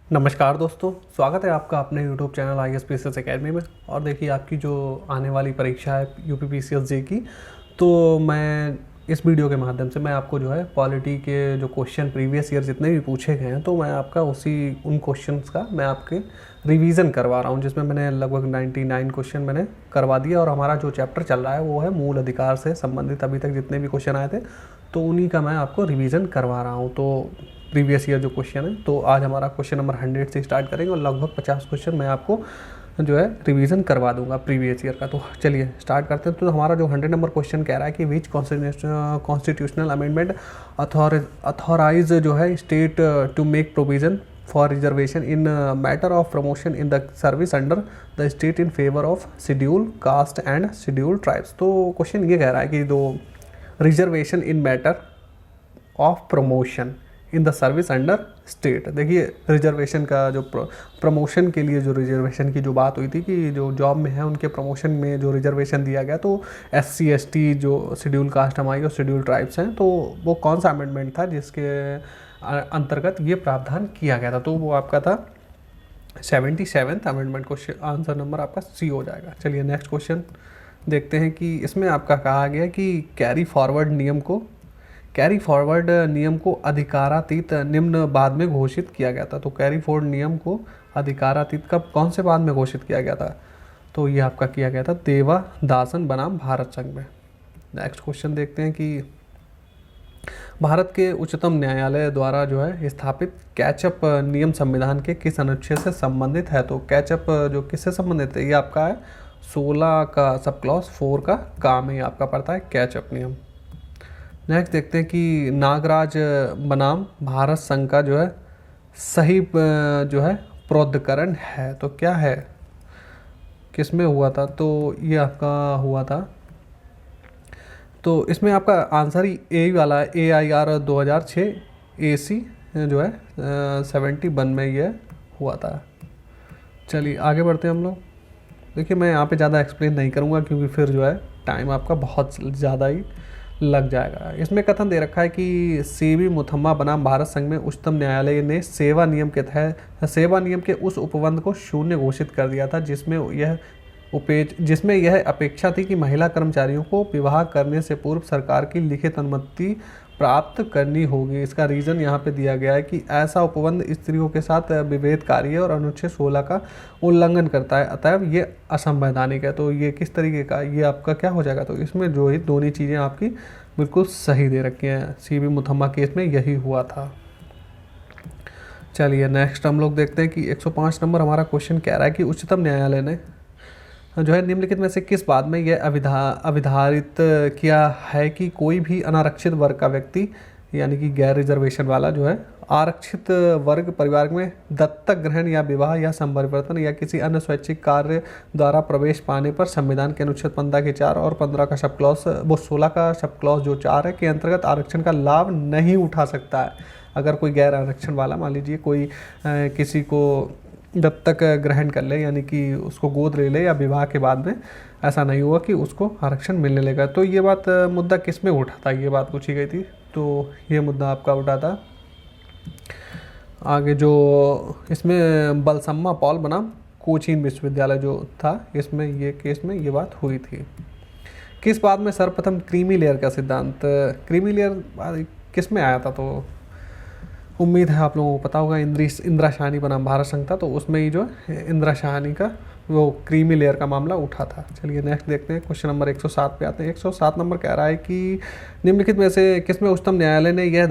नमस्कार दोस्तों, स्वागत है आपका अपने YouTube channel I S P S S academy में। और देखिए, आपकी जो आने वाली परीक्षा है UP P C S J की, तो मैं इस वीडियो के माध्यम से मैं आपको जो है पॉलिटी के जो क्वेश्चन प्रीवियस ईयर जितने भी पूछे गए हैं, तो मैं आपका उन क्वेश्चंस का मैं आपके रिवीजन करवा रहा हूं, जिसमें मैंने लगभग 99 क्वेश्चन मैंने करवा दिया। और हमारा जो चैप्टर चल रहा है वो है मूल अधिकार से संबंधित अभी तक जितने भी क्वेश्चन आए थे, तो उन्हीं का मैं आपको रिवीजन करवा रहा हूँ। तो प्रीवियस ईयर जो क्वेश्चन है, तो आज हमारा क्वेश्चन नंबर 100 से स्टार्ट करेंगे और लगभग 50 क्वेश्चन मैं आपको जो है रिवीजन करवा दूंगा प्रीवियस ईयर का। तो चलिए स्टार्ट करते हैं। तो हमारा जो 100 नंबर क्वेश्चन कह रहा है कि विच कॉन्स्टिट्यूशनल अमेंडमेंट अथॉराइज जो है state to make provision for reservation in matter of promotion in the service under the state in favour of schedule caste and schedule tribes. तो क्वेश्चन ये कह रहा है कि दो reservation in matter of promotion in the service under state. देखिए, reservation का जो प्रमोशन के लिए जो रिजर्वेशन की जो बात हुई थी कि जो जॉब में है उनके प्रमोशन में जो रिजर्वेशन दिया गया, तो SC ST जो शेड्यूल कास्ट हमारी और शेड्यूल ट्राइब्स हैं, तो वो कौन सा अमेंडमेंट था जिसके अंतर्गत ये प्रावधान किया गया था? तो वो आपका था 77th amendment. Question answer number आपका C हो जाएगा। चलिए नेक्स्ट क्वेश्चन देखते हैं कि इसमें आपका कहा गया कि कैरी फॉरवर्ड नियम को अधिकारातीत निम्न बाद में घोषित किया गया था। तो कैरी फॉरवर्ड नियम को अधिकारातीत कब कौन से बाद में घोषित किया गया था? तो ये आपका किया गया था देवादासन बनाम भारत संघ में। नेक्स्ट क्वेश्चन देखते हैं कि भारत के उच्चतम न्यायालय द्वारा जो है स्थापित कैचअप नियम संविधान के किस अनुच्छेद से संबंधित है? तो कैचअप जो किससे संबंधित है, ये आपका है 16 का सब क्लॉज 4 का काम है, आपका पड़ता है कैचअप नियम। नेक्स्ट देखते हैं कि नागराज बनाम भारत संघ का जो है सही जो है प्रोद्धकरण है, तो क्या है, किस में हुआ था? तो ये आपका हुआ था, तो इसमें आपका आंसर ही ए वाला है, AIR 2006 AC जो है 71 में ये हुआ था। चलिए आगे बढ़ते हैं हम लोग। देखिए, मैं यहाँ पे ज़्यादा एक्सप्लेन नहीं करूँगा क्योंकि फिर जो है टाइम आपका बहुत ज़्यादा ही लग जाएगा। इसमें कथन दे रखा है कि CB मुथम्मा बनाम भारत संघ में उच्चतम न्यायालय ने सेवा नियम के तहत सेवा नियम के उस उपबंध को शून्य घोषित कर दिया था जिसमें यह अपेक्षा थी कि महिला कर्मचारियों को विवाह करने से पूर्व सरकार की लिखित अनुमति प्राप्त करनी होगी। इसका रीज़न यहाँ पे दिया गया है कि ऐसा उपबंध स्त्रियों के साथ विभेदकारी है और अनुच्छेद 16 का उल्लंघन करता है, अतएव ये असंवैधानिक है। तो ये किस तरीके का, ये आपका क्या हो जाएगा? तो इसमें जो ही दोनों चीज़ें आपकी बिल्कुल सही दे रखी हैं। CB मुथम्मा केस में यही हुआ था। चलिए नेक्स्ट हम लोग देखते हैं कि 105 नंबर हमारा क्वेश्चन कह रहा है कि उच्चतम न्यायालय ने जो है निम्नलिखित में से किस बात में यह अविधारित किया है कि कोई भी अनारक्षित वर्ग का व्यक्ति, यानी कि गैर रिजर्वेशन वाला जो है आरक्षित वर्ग परिवार में दत्तक ग्रहण या विवाह या संपरिवर्तन या किसी अन्य स्वैच्छिक कार्य द्वारा प्रवेश पाने पर संविधान के अनुच्छेद 15 के 4 और 15 का सब क्लॉज वो 16 का सब क्लॉज जो 4 है के अंतर्गत आरक्षण का लाभ नहीं उठा सकता है। अगर कोई गैर आरक्षण वाला, मान लीजिए कोई किसी को दत्तक ग्रहण कर ले, यानी कि उसको गोद ले ले, या विवाह के बाद में ऐसा नहीं हुआ कि उसको आरक्षण मिलने लगा। तो ये बात मुद्दा किस में उठा था, ये बात पूछी गई थी। तो ये मुद्दा आपका उठा था आगे जो इसमें बलसम्मा पॉल बनाम कोचीन विश्वविद्यालय जो था, इसमें ये केस में ये बात हुई थी। किस बात में सर्वप्रथम क्रीमी लेयर का सिद्धांत, क्रीमी लेयर किस में आया था? तो उम्मीद है आप लोगों को पता होगा, इंदिरा शाहनी बनाम भारत संघ था, तो उसमें ही जो इंदिरा शाहनी का वो क्रीमी लेयर का मामला उठा था। चलिए नेक्स्ट देखते हैं, क्वेश्चन नंबर 107 पे आते हैं। 107 नंबर कह रहा है कि निम्नलिखित में से किसमें उच्चतम न्यायालय ने यह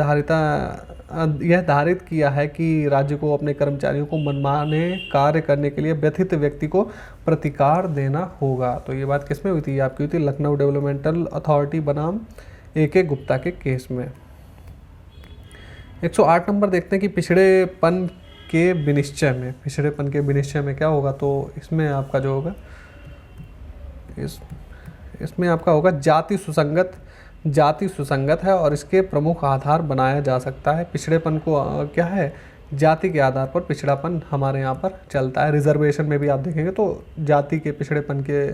धारित किया है कि राज्य को अपने कर्मचारियों को मनमाने कार्य करने के लिए व्यथित व्यक्ति को प्रतिकार देना होगा? तो ये बात किसमें हुई थी? आपकी हुई थी लखनऊ डेवलपमेंटल अथॉरिटी बनाम AK गुप्ता के केस में। 108 नंबर देखते हैं कि पिछड़ेपन के विनिश्चय में क्या होगा? तो इसमें आपका जो होगा इसमें आपका होगा जाति सुसंगत है और इसके प्रमुख आधार बनाया जा सकता है। पिछड़ेपन को क्या है, जाति के आधार पर पिछड़ापन हमारे यहाँ पर चलता है। रिजर्वेशन में भी आप देखेंगे तो जाति के पिछड़ेपन के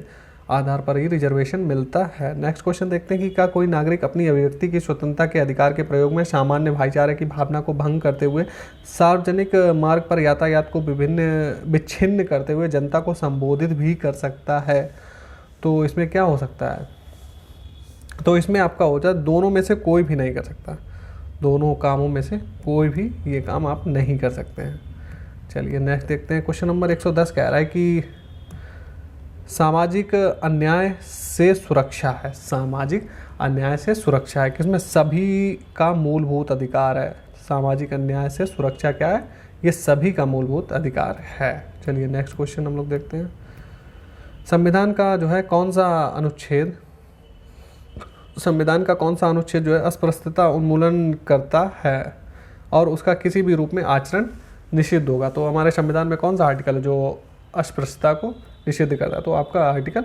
आधार पर ही रिजर्वेशन मिलता है। नेक्स्ट क्वेश्चन देखते हैं कि क्या कोई नागरिक अपनी अभिव्यक्ति की स्वतंत्रता के अधिकार के प्रयोग में सामान्य भाईचारे की भावना को भंग करते हुए सार्वजनिक मार्ग पर यातायात को विच्छिन्न करते हुए जनता को संबोधित भी कर सकता है? तो इसमें क्या हो सकता है? तो इसमें आपका हो जाए दोनों में से कोई भी नहीं कर सकता, दोनों कामों में से कोई भी ये काम आप नहीं कर सकते हैं। चलिए नेक्स्ट देखते हैं। क्वेश्चन नंबर 110 कह रहा है कि सामाजिक अन्याय से सुरक्षा है। सामाजिक अन्याय से सुरक्षा है किसमें? सभी का मूलभूत अधिकार है। सामाजिक अन्याय से सुरक्षा क्या है? ये सभी का मूलभूत अधिकार है। चलिए नेक्स्ट क्वेश्चन हम लोग देखते हैं। संविधान का जो है कौन सा अनुच्छेद जो है अस्पृश्यता उन्मूलन करता है और उसका किसी भी रूप में आचरण निषिद्ध होगा? तो हमारे संविधान में कौन सा आर्टिकल है जो अस्पृश्यता को निषिद्ध करता है? तो आपका आर्टिकल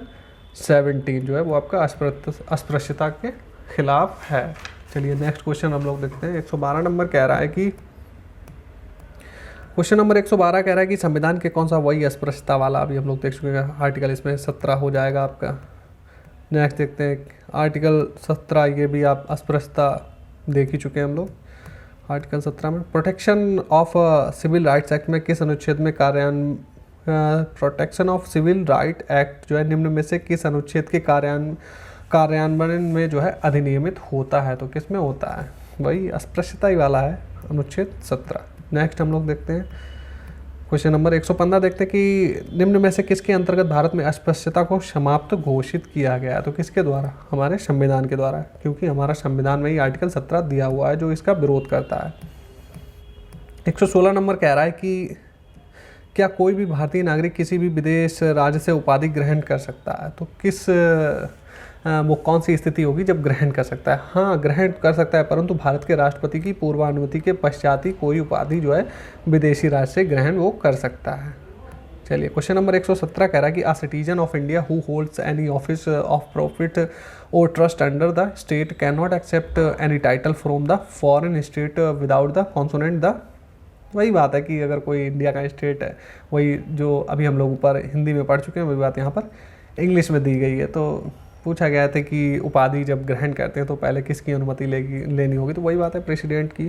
17 जो है वो आपका अस्पृश्यता के खिलाफ है। चलिए नेक्स्ट क्वेश्चन हम लोग देखते हैं। 112 नंबर कह रहा है कि क्वेश्चन नंबर 112 कह रहा है कि संविधान के कौन सा वही अस्पृश्यता वाला, अभी हम लोग देख चुके हैं आर्टिकल, इसमें 17 हो जाएगा आपका। नेक्स्ट देखते हैं आर्टिकल 17, ये भी आप अस्पृश्यता देख ही चुके हैं हम लोग। आर्टिकल 17 में protection of civil rights act में किस अनुच्छेद में protection of civil right act जो है निम्न में से किस अनुच्छेद के कार्यान्वयन में जो है अधिनियमित होता है? तो किस में होता है? वही अस्पृश्यता ही वाला है, अनुच्छेद 17। नेक्स्ट हम लोग देखते हैं क्वेश्चन नंबर 115 देखते हैं कि निम्न में से किसके अंतर्गत भारत में अस्पृश्यता को समाप्त घोषित किया गया? तो किसके द्वारा? हमारे संविधान के द्वारा, क्योंकि हमारा संविधान में ही आर्टिकल 17 दिया हुआ है जो इसका विरोध करता है। 116 नंबर कह रहा है कि क्या कोई भी भारतीय नागरिक किसी भी विदेश राज्य से उपाधि ग्रहण कर सकता है? तो वो कौन सी स्थिति होगी जब ग्रहण कर सकता है? हाँ, ग्रहण कर सकता है, परंतु भारत के राष्ट्रपति की पूर्वानुमति के पश्चात ही कोई उपाधि जो है विदेशी राज्य से ग्रहण वो कर सकता है। चलिए क्वेश्चन नंबर 117 कह रहा है कि a citizen of India who holds any office of profit or trust under the state can not accept any title from the foreign state without the consonant the. वही बात है कि अगर कोई इंडिया का स्टेट है, वही जो अभी हम लोग ऊपर हिंदी में पढ़ चुके हैं, वही बात यहाँ पर इंग्लिश में दी गई है। तो पूछा गया था कि उपाधि जब ग्रहण करते हैं तो पहले किसकी अनुमति लेनी होगी? तो वही बात है, प्रेसिडेंट की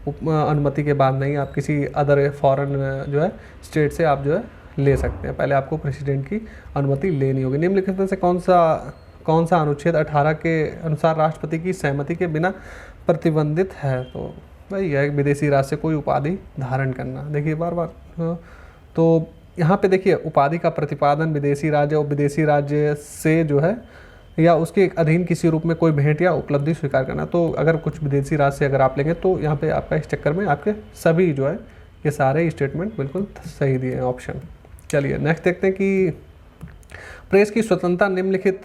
अनुमति के बाद नहीं, आप किसी अदर फॉरेन जो है स्टेट से आप जो है ले सकते हैं, पहले आपको प्रेसिडेंट की अनुमति लेनी होगी। निम्नलिखित में से कौन सा अनुच्छेद 18 के अनुसार राष्ट्रपति की सहमति के बिना प्रतिबंधित है? तो वही है विदेशी राज्य से कोई उपाधि धारण करना। देखिए बार तो यहाँ पे देखिए उपाधि का प्रतिपादन विदेशी राज्य और विदेशी राज्य से जो है या उसके अधीन किसी रूप में कोई भेंट या उपलब्धि स्वीकार करना। तो अगर कुछ विदेशी राज्य से अगर आप लेंगे तो यहाँ पे आपका इस चक्कर में आपके सभी जो है ये सारे स्टेटमेंट बिल्कुल सही दिए हैं ऑप्शन। चलिए नेक्स्ट देखते हैं कि प्रेस की स्वतंत्रता निम्नलिखित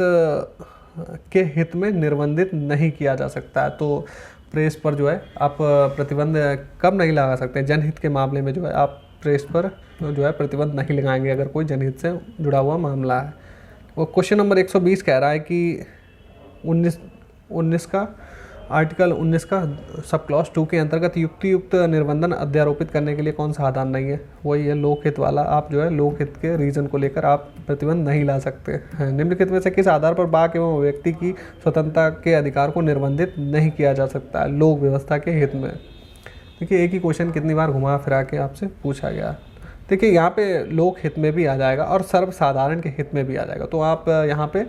के हित में निर्बंधित नहीं किया जा सकता है। तो प्रेस पर जो है आप प्रतिबंध कब नहीं लगा सकते? जनहित के मामले में जो है आप प्रेस पर जो है प्रतिबंध नहीं लगाएंगे अगर कोई जनहित से जुड़ा हुआ मामला है। वो क्वेश्चन नंबर 120 कह रहा है कि 19 का आर्टिकल 19 का सब क्लॉज 2 के अंतर्गत युक्त निर्बंधन अध्यारोपित करने के लिए कौन सा आधार नहीं है? वही है लोकहित वाला। आप जो है लोकहित के रीजन को लेकर आप प्रतिबंध नहीं ला सकते हैं। निम्नलिखित में से किस आधार पर वाक एवं व्यक्ति की स्वतंत्रता के अधिकार को निर्बंधित नहीं किया जा सकता है लोक व्यवस्था के हित में? देखिए एक ही क्वेश्चन कितनी बार घुमा फिरा के आपसे पूछा गया। देखिए यहाँ पे लोक हित में भी आ जाएगा और सर्वसाधारण के हित में भी आ जाएगा। तो आप यहाँ पे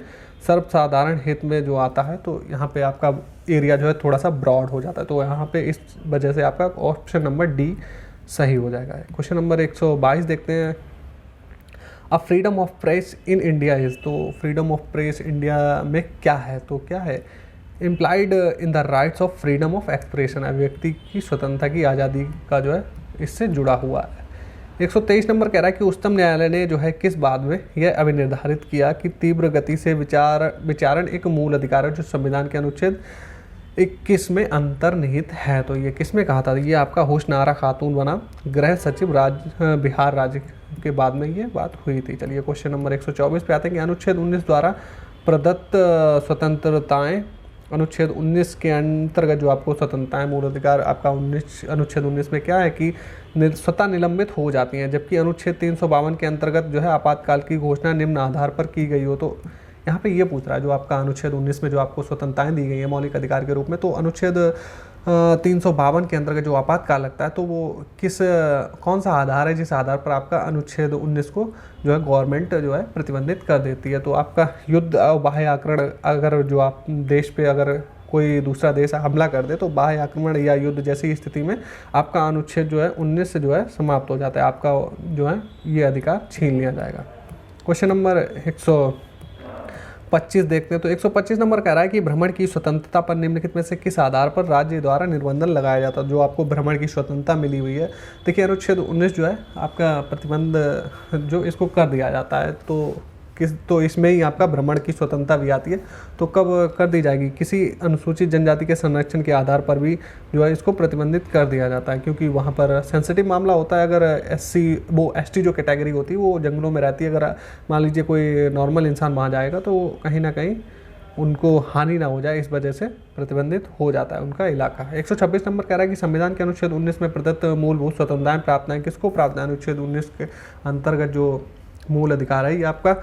सर्वसाधारण हित में जो आता है तो यहाँ पे आपका एरिया जो है थोड़ा सा ब्रॉड हो जाता है, तो यहाँ पे इस वजह से आपका ऑप्शन नंबर डी सही हो जाएगा। क्वेश्चन नंबर 122 देखते हैं। अब freedom of press in India is, तो फ्रीडम ऑफ प्रेस इंडिया में क्या है? तो क्या है? Implied in the rights of freedom of expression, व्यक्ति की स्वतंत्रता की आज़ादी का जो है इससे जुड़ा हुआ है। 123 नंबर कह रहा है कि उच्चतम न्यायालय ने जो है किस बात में यह अभिनिर्धारित किया कि तीव्र गति से विचारण एक मूल अधिकार है जो संविधान के अनुच्छेद 21 में अंतर्निहित है? तो ये किस में कहा था? ये आपका होशनारा खातून बना गृह सचिव बिहार राज्य के बाद में ये बात हुई थी। चलिए क्वेश्चन नंबर 124 पे आते हैं कि अनुच्छेद 19 द्वारा प्रदत्त स्वतंत्रताएं, अनुच्छेद 19 के अंतर्गत जो आपको स्वतंत्रताएं मूल अधिकार आपका अनुच्छेद 19 में क्या है कि स्वतः निलंबित हो जाती हैं, जबकि अनुच्छेद 352 के अंतर्गत जो है आपातकाल की घोषणा निम्न आधार पर की गई हो। तो यहाँ पे ये पूछ रहा है जो आपका अनुच्छेद 19 में जो आपको स्वतंत्रताएं दी गई है मौलिक अधिकार के रूप में, तो अनुच्छेद 352 के अंतर्गत जो आपातकाल लगता है तो वो कौन सा आधार है जिस आधार पर आपका अनुच्छेद 19 को जो है गवर्नमेंट जो है प्रतिबंधित कर देती है। तो आपका युद्ध और बाह्य आक्रमण, अगर जो आप देश पे अगर कोई दूसरा देश हमला कर दे तो बाह्य आक्रमण या युद्ध जैसी स्थिति में आपका अनुच्छेद जो है 19 से जो है समाप्त हो जाता है, आपका जो है ये अधिकार छीन लिया जाएगा। क्वेश्चन नंबर 125 देखते हैं। तो 125 नंबर कह रहा है कि भ्रमण की स्वतंत्रता पर निम्नलिखित में से किस आधार पर राज्य द्वारा निर्बंधन लगाया जाता है। जो आपको भ्रमण की स्वतंत्रता मिली हुई है, देखिए अनुच्छेद 19 जो है आपका प्रतिबंध जो इसको कर दिया जाता है, तो इसमें ही आपका भ्रमण की स्वतंत्रता भी आती है। तो कब कर दी जाएगी, किसी अनुसूचित जनजाति के संरक्षण के आधार पर भी जो है इसको प्रतिबंधित कर दिया जाता है, क्योंकि वहाँ पर सेंसिटिव मामला होता है। अगर एसटी जो कैटेगरी होती है वो जंगलों में रहती है, अगर मान लीजिए कोई नॉर्मल इंसान वहाँ जाएगा तो कहीं ना कहीं उनको हानि ना हो जाए, इस वजह से प्रतिबंधित हो जाता है उनका इलाका। 126 नंबर कह रहा है कि संविधान के अनुच्छेद 19 में प्रदत्त मूलभूत स्वतंत्रताएं प्राप्त हैं, किसको प्राप्त है। अनुच्छेद 19 के अंतर्गत जो मूल अधिकार है ये आपका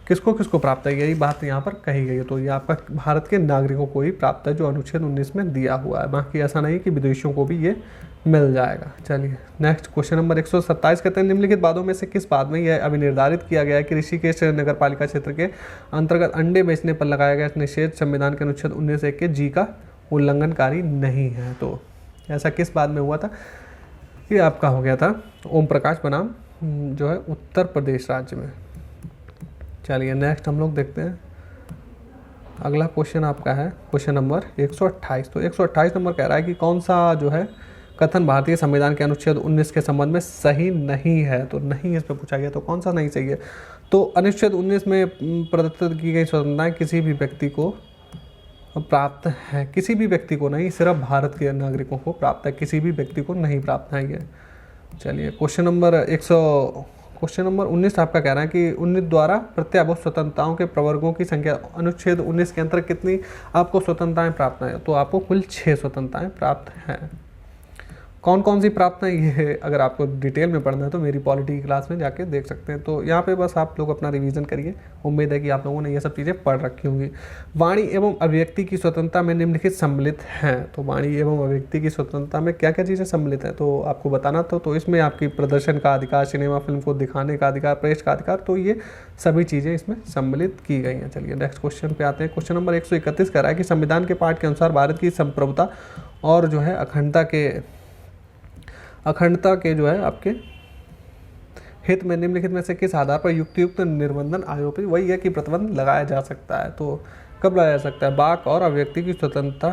किसको किसको प्राप्त है, यही बात यहाँ पर कही गई है। तो ये आपका भारत के नागरिकों को ही प्राप्त है जो अनुच्छेद 19 में दिया हुआ है, बाकी ऐसा नहीं कि विदेशियों को भी ये मिल जाएगा। चलिए नेक्स्ट क्वेश्चन नंबर 127 कहते हैं निम्नलिखित बातों में से किस बात में यह अभी निर्धारित किया गया है कि ऋषिकेश नगर पालिका क्षेत्र के अंतर्गत अंडे बेचने पर लगाया गया निषेध संविधान के अनुच्छेद 19(1) के जी का उल्लंघनकारी नहीं है। तो ऐसा किस बात में हुआ था, ये आपका हो गया था ओम प्रकाश बनाम जो है उत्तर प्रदेश राज्य में। चलिए नेक्स्ट हम लोग देखते हैं। अगला क्वेश्चन आपका है क्वेश्चन नंबर 128। तो 128 नंबर कह रहा है कि कौन सा जो है कथन भारतीय संविधान के अनुच्छेद 19 के संबंध में सही नहीं है। तो नहीं इस पर पूछा गया, तो कौन सा नहीं सही है। तो अनुच्छेद 19 में प्रदत्त की गई स्वतंत्रताएं किसी भी व्यक्ति को प्राप्त है, किसी भी व्यक्ति को नहीं, सिर्फ भारत के नागरिकों को प्राप्त है, किसी भी व्यक्ति को नहीं प्राप्त है ये। चलिए क्वेश्चन नंबर 19 आपका कह रहा है कि 19 द्वारा प्रत्याभूत स्वतंत्रताओं के प्रवर्गों की संख्या अनुच्छेद 19 के अंतर्गत कितनी आपको स्वतंत्रताएं प्राप्त हैं। तो आपको कुल 6 स्वतंत्रताएं प्राप्त हैं। कौन कौन सी प्राप्त हैं ये अगर आपको डिटेल में पढ़ना है तो मेरी पॉलिटी की क्लास में जाके देख सकते हैं। तो यहाँ पे बस आप लोग अपना रिवीजन करिए, उम्मीद है कि आप लोगों ने ये सब चीज़ें पढ़ रखी होंगी। वाणी एवं अभिव्यक्ति की स्वतंत्रता में निम्नलिखित सम्मिलित हैं। तो वाणी एवं अभिव्यक्ति की स्वतंत्रता में क्या क्या चीज़ें सम्मिलित हैं तो आपको बताना था। तो इसमें आपकी प्रदर्शन का अधिकार, सिनेमा फिल्म को दिखाने का अधिकार, प्रेस का अधिकार, तो ये सभी चीज़ें इसमें सम्मिलित की गई हैं। चलिए नेक्स्ट क्वेश्चन पे आते हैं। क्वेश्चन नंबर 131 कह रहा है कि संविधान के पाठ के अनुसार भारत की संप्रभुता और जो है अखंडता के जो है आपके हित में निम्नलिखित में से किस आधार पर युक्त निर्बंधन आरोपित, वही है कि प्रतिबंध लगाया जा सकता है। तो कब लगाया जा सकता है, वाक और अभिव्यक्ति की स्वतंत्रता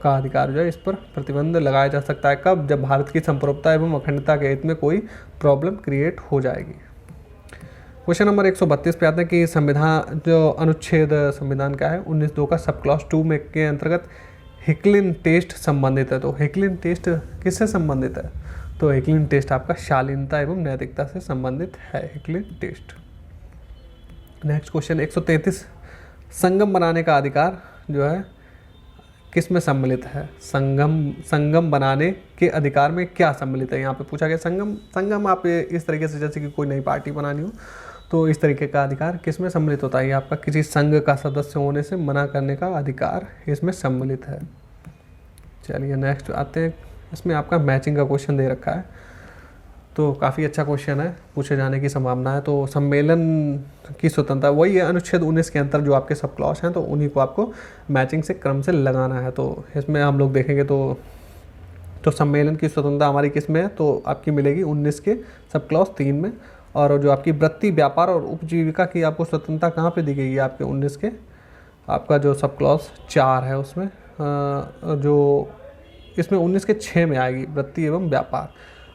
का अधिकार जो है इस पर प्रतिबंध लगाया जा सकता है। कब, जब भारत की संप्रभुता एवं अखंडता के हित में कोई प्रॉब्लम क्रिएट हो जाएगी। क्वेश्चन नंबर 132 पे आते हैं कि संविधान जो अनुच्छेद संविधान का है 19(2) का सब क्लॉज 2 में के अंतर्गत हेकलिन टेस्ट संबंधित है। तो हेकलिन टेस्ट किससे संबंधित है, तो हेकलिन टेस्ट आपका शालीनता एवं नैतिकता से संबंधित है, हेकलिन टेस्ट। नेक्स्ट क्वेश्चन 133 संगम बनाने का अधिकार जो है किस में सम्मिलित है। संगम बनाने के अधिकार में क्या सम्मिलित है, यहाँ पे पूछा गया। संगम आप इस तरीके से जैसे कि कोई नई पार्टी बनानी हो तो इस तरीके का अधिकार किस में सम्मिलित होता है, आपका किसी संघ का सदस्य होने से मना करने का अधिकार इसमें सम्मिलित है। चलिए नेक्स्ट आते हैं। इसमें आपका मैचिंग का क्वेश्चन दे रखा है, तो काफ़ी अच्छा क्वेश्चन है, पूछे जाने की संभावना है। तो सम्मेलन की स्वतंत्रता वही है अनुच्छेद 19 के अंतर जो आपके सब क्लॉज हैं, तो उन्हीं को आपको मैचिंग से क्रम से लगाना है। तो इसमें हम लोग देखेंगे तो सम्मेलन की स्वतंत्रता हमारी किस में है, तो आपकी मिलेगी 19 के सब क्लॉज 3 में। और जो आपकी वृत्ति, व्यापार और उपजीविका की आपको स्वतंत्रता कहाँ पे दी गई है, आपके 19 के आपका जो सब क्लॉज 4 है उसमें जो इसमें 19 के 6 में आएगी वृत्ति एवं व्यापार।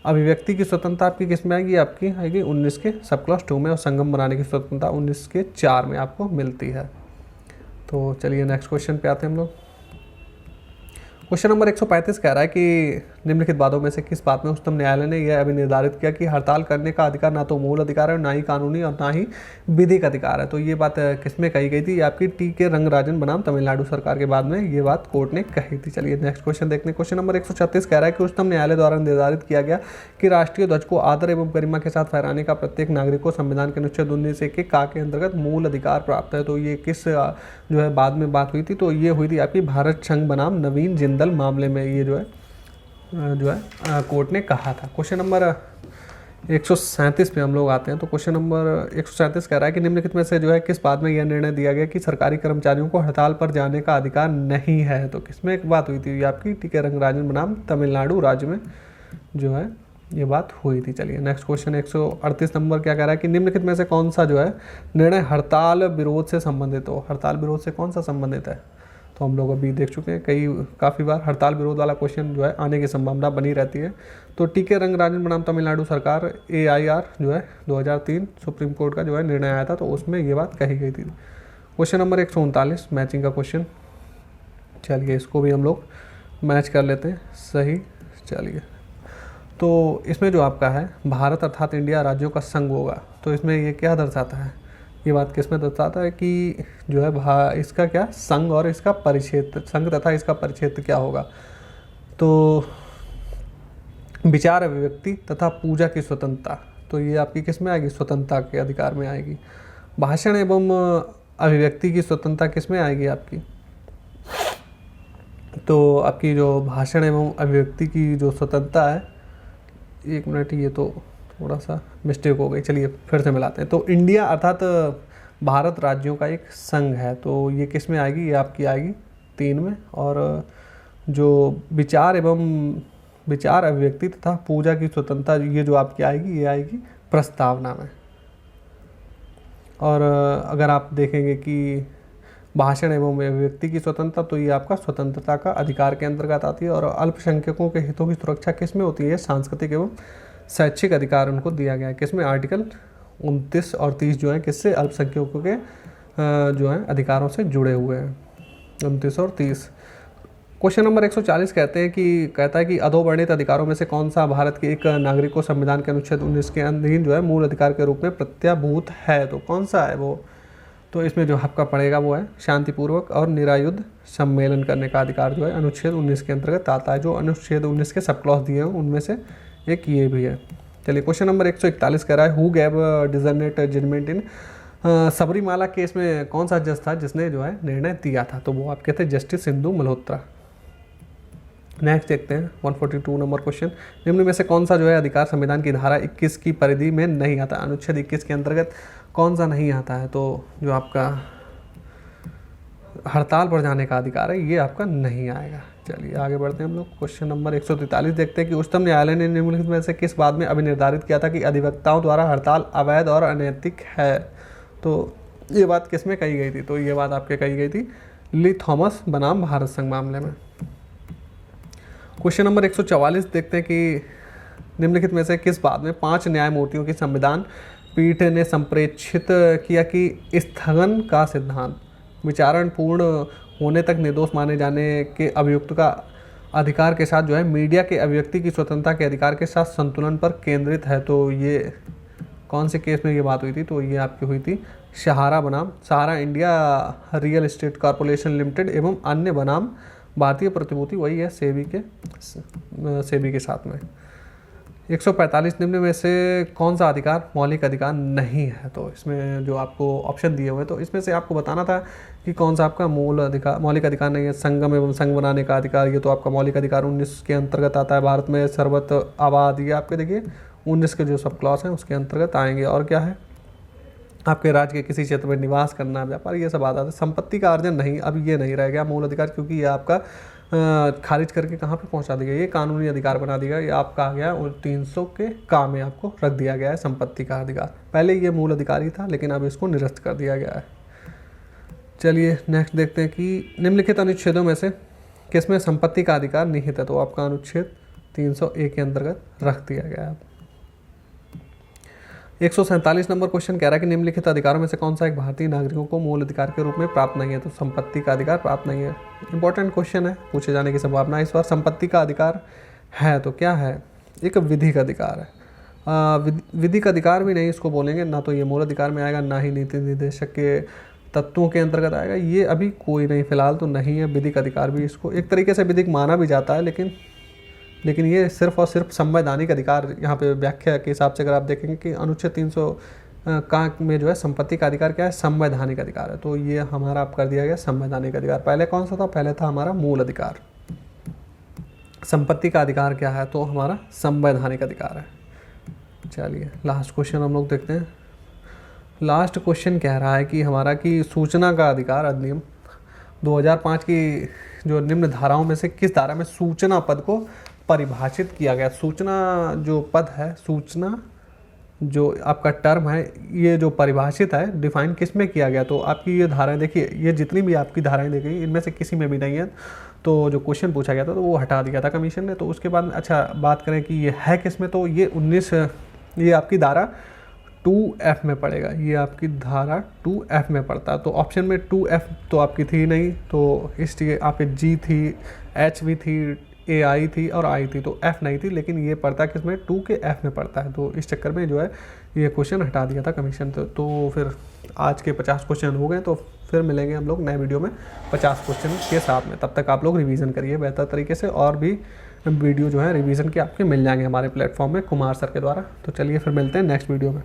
अभिव्यक्ति की स्वतंत्रता आपकी किस में आएगी, आपकी आएगी 19 के सब क्लॉज 2 में। और संगम बनाने की स्वतंत्रता 19 के 4 में आपको मिलती है। तो चलिए नेक्स्ट क्वेश्चन पे आते हैं हम लोग। क्वेश्चन नंबर 135 कह रहा है कि निम्नलिखित बातों में से किस बात में उच्चतम न्यायालय ने यह अभी निर्धारित किया कि हड़ताल करने का अधिकार ना तो मूल अधिकार है, ना ही कानूनी और ना ही विधिक अधिकार है। तो ये बात किसमें कही गई थी? ये आपकी टी.के. रंगराजन बनाम तमिलनाडु सरकार के बाद में ये बात कोर्ट ने कही थी। चलिए नेक्स्ट क्वेश्चन देखते हैं। क्वेश्चन नंबर 136 कह रहा है कि उच्चतम न्यायालय द्वारा निर्धारित किया गया कि राष्ट्रीय ध्वज को आदर एवं गरिमा के साथ फहराने का प्रत्येक नागरिक को संविधान के अनुच्छेद 19 के का के अंतर्गत मूल अधिकार प्राप्त है। तो ये किस जो है बाद में बात हुई थी? तो ये हुई थी आपकी भारत संघ बनाम नवीन जिंदल मामले में, ये जो है कोर्ट ने कहा था। क्वेश्चन नंबर 137 पे हम लोग आते हैं। तो क्वेश्चन नंबर 137 कह रहा है कि निम्नलिखित में से जो है किस बात में यह निर्णय दिया गया कि सरकारी कर्मचारियों को हड़ताल पर जाने का अधिकार नहीं है? तो किसमें एक बात हुई थी? ये आपकी टी.के. रंगराजन बनाम तमिलनाडु राज्य में जो है ये बात हुई थी। चलिए नेक्स्ट क्वेश्चन 138 नंबर क्या कह रहा है कि निम्नलिखित में से कौन सा जो है निर्णय हड़ताल विरोध से संबंधित हो? हड़ताल विरोध से कौन सा संबंधित है? तो हम लोग अभी देख चुके हैं काफ़ी बार हड़ताल विरोध वाला क्वेश्चन जो है आने की संभावना बनी रहती है। तो टी.के. रंगराजन बनाम तमिलनाडु सरकार AIR जो है 2003 सुप्रीम कोर्ट का जो है निर्णय आया था, तो उसमें ये बात कही गई थी। क्वेश्चन नंबर 139 मैचिंग का क्वेश्चन। चलिए इसको भी हम लोग मैच कर लेते हैं सही। चलिए तो इसमें जो आपका है भारत अर्थात इंडिया राज्यों का संघ होगा। तो इसमें ये क्या दर्शाता है? ये बात किसमें दर्शाता है कि जो है इसका क्या संघ और इसका परिक्षेत्र, संघ तथा इसका परिक्षेत्र क्या होगा? तो विचार अभिव्यक्ति तथा पूजा की स्वतंत्रता, तो ये आपकी किस में आएगी? स्वतंत्रता के अधिकार में आएगी। भाषण एवं अभिव्यक्ति की स्वतंत्रता किस में आएगी आपकी? तो आपकी जो भाषण एवं अभिव्यक्ति की जो स्वतंत्रता है, एक मिनट ये तो थोड़ा सा मिस्टेक हो गई, चलिए फिर से मिलाते हैं। तो इंडिया अर्थात भारत राज्यों का एक संघ है, तो ये किस में आएगी? ये आपकी आएगी 3 में। और जो विचार एवं विचार अभिव्यक्ति तथा पूजा की स्वतंत्रता ये जो आपकी आएगी, ये आएगी प्रस्तावना में। और अगर आप देखेंगे कि भाषण एवं अभिव्यक्ति की स्वतंत्रता, तो ये आपका स्वतंत्रता का अधिकार के अंतर्गत आती है। और अल्पसंख्यकों के हितों की सुरक्षा किस में होती है? सांस्कृतिक एवं शैक्षिक अधिकार उनको दिया गया है। किसमें? आर्टिकल 29 और 30 जो है किससे? अल्पसंख्यकों के जो है अधिकारों से जुड़े हुए हैं, 29 और 30। क्वेश्चन नंबर 140 कहता है कि अधोवर्णित अधिकारों में से कौन सा भारत के एक नागरिक को संविधान के अनुच्छेद 19 के अधीन जो है मूल अधिकार के रूप में प्रत्याभूत है? तो कौन सा है वो? तो इसमें जो आपका पड़ेगा वो है शांतिपूर्वक और निरायुध सम्मेलन करने का अधिकार जो है अनुच्छेद 19 के अंतर्गत आता है। जो अनुच्छेद 19 के सब क्लॉज दिए हैं उनमें से एक ये भी है। चलिए क्वेश्चन नंबर 141 कह रहा है who gave dissenting judgement in Sabarimala case में कौन सा जज था जिसने जो है निर्णय दिया था? तो वो आपके थे जस्टिस इंदु मल्होत्रा। नेक्स्ट देखते हैं 142 नंबर क्वेश्चन। निम्न में से कौन सा जो है अधिकार संविधान की धारा 21 की परिधि में नहीं आता? अनुच्छेद 21 के अंतर्गत कौन सा नहीं आता है? तो जो आपका हड़ताल पर जाने का अधिकार है ये आपका नहीं आएगा। चलिए आगे बढ़ते हैं हम लोग। क्वेश्चन नंबर 143 देखते हैं कि उच्चतम न्यायालय ने निम्नलिखित में से किस बात में अभी निर्धारित किया था कि अधिवक्ताओं द्वारा हड़ताल अवैध और अनैतिक है? तो ये बात किस में कही गई थी? तो ये बात आपके कही गई थी ली थॉमस बनाम भारत संघ मामले में। क्वेश्चन नंबर 144 देखते हैं कि निम्नलिखित में से किस बात में 5 न्यायमूर्तियों की संविधान पीठ ने संप्रेक्षित किया कि स्थगन का सिद्धांत विचारण पूर्ण होने तक निर्दोष माने जाने के अभियुक्त का अधिकार के साथ जो है मीडिया के अभिव्यक्ति की स्वतंत्रता के अधिकार के साथ संतुलन पर केंद्रित है? तो ये कौन से केस में ये बात हुई थी? तो ये आपकी हुई थी सहारा बनाम Sahara India real estate corporation limited एवं अन्य बनाम भारतीय प्रतिभूति, वही है सेबी के साथ में। 145 निम्न में से कौन सा अधिकार मौलिक अधिकार नहीं है? तो इसमें जो आपको ऑप्शन दिए हुए तो इसमें से आपको बताना था कि कौन सा आपका मौलिक अधिकार नहीं है। संगम एवं संघ बनाने का अधिकार, ये तो आपका मौलिक अधिकार 19 के अंतर्गत आता है। भारत में सर्वत्र आबाद, ये आपके देखिए 19 के जो सब क्लॉज हैं उसके अंतर्गत आएंगे। और क्या है आपके राज्य के किसी क्षेत्र में निवास करना, व्यापार, ये सब आता है। संपत्ति का अर्जन नहीं, अब ये नहीं रहेगा मूल अधिकार, क्योंकि ये आपका खारिज करके कहाँ पे पहुंचा दिया, ये कानूनी अधिकार बना दिया। ये आपका आ गया और 300 के काम में आपको रख दिया गया है संपत्ति का अधिकार। पहले ये मूल अधिकार ही था लेकिन अब इसको निरस्त कर दिया गया है। चलिए नेक्स्ट देखते हैं कि निम्नलिखित अनुच्छेदों में से किसमें संपत्ति का अधिकार निहित है? तो आपका अनुच्छेद 301 के अंतर्गत रख दिया गया है। 147 नंबर क्वेश्चन कह रहा है कि निम्नलिखित अधिकारों में से कौन सा एक भारतीय नागरिकों को मूल अधिकार के रूप में प्राप्त नहीं है? तो संपत्ति का अधिकार प्राप्त नहीं है। इंपॉर्टेंट क्वेश्चन है, पूछे जाने की संभावना है इस बार। संपत्ति का अधिकार है तो क्या है, एक विधिक अधिकार है। विधिक अधिकार भी नहीं इसको बोलेंगे, ना तो ये मूल अधिकार में आएगा, ना ही नीति निर्देशक के तत्वों के अंतर्गत आएगा, ये अभी कोई नहीं, फिलहाल तो नहीं है। विधिक अधिकार भी इसको एक तरीके से विधिक माना भी जाता है, लेकिन ये सिर्फ और सिर्फ संवैधानिक अधिकार, यहाँ पे व्याख्या के हिसाब से अगर आप देखेंगे कि अनुच्छेद 300 का में जो है संपत्ति का अधिकार क्या है, संवैधानिक अधिकार है। तो ये हमारा आप कर दिया गया संवैधानिक अधिकार। पहले कौन सा था, पहले था हमारा मूल अधिकार। संपत्ति का अधिकार क्या है, तो हमारा संवैधानिक अधिकार है। चलिए लास्ट क्वेश्चन हम लोग देखते हैं। लास्ट क्वेश्चन कह रहा है कि हमारा कि सूचना का अधिकार अधिनियम 2005 की जो निम्न धाराओं में से किस धारा में सूचना पद को परिभाषित किया गया। सूचना जो पद है, सूचना जो आपका टर्म है, ये जो परिभाषित है, डिफाइन किस में किया गया। तो आपकी ये धाराएं देखिए, ये जितनी भी आपकी धाराएं देखी इनमें से किसी में भी नहीं है। तो जो क्वेश्चन पूछा गया था तो वो हटा दिया था कमीशन ने। तो उसके बाद अच्छा बात करें कि ये है किस में, तो ये 19, ये आपकी धारा 2F में पड़ेगा। ये आपकी धारा 2F में पड़ता है। तो ऑप्शन में 2F तो आपकी थी नहीं, तो इसलिए आपकी G थी, H भी थी, AI थी और I थी, तो F नहीं थी। लेकिन ये पड़ता है किसमें, 2 के F में पड़ता है। तो इस चक्कर में जो है ये क्वेश्चन हटा दिया था कमीशन। तो फिर आज के 50 क्वेश्चन हो गए। तो फिर मिलेंगे हम लोग नए वीडियो में 50 क्वेश्चन के साथ में। तब तक आप लोग रिवीजन करिए बेहतर तरीके से, और भी वीडियो जो है रिवीजन के आपके मिल जाएंगे हमारे प्लेटफॉर्म में कुमार सर के द्वारा। तो चलिए फिर मिलते हैं नेक्स्ट वीडियो में।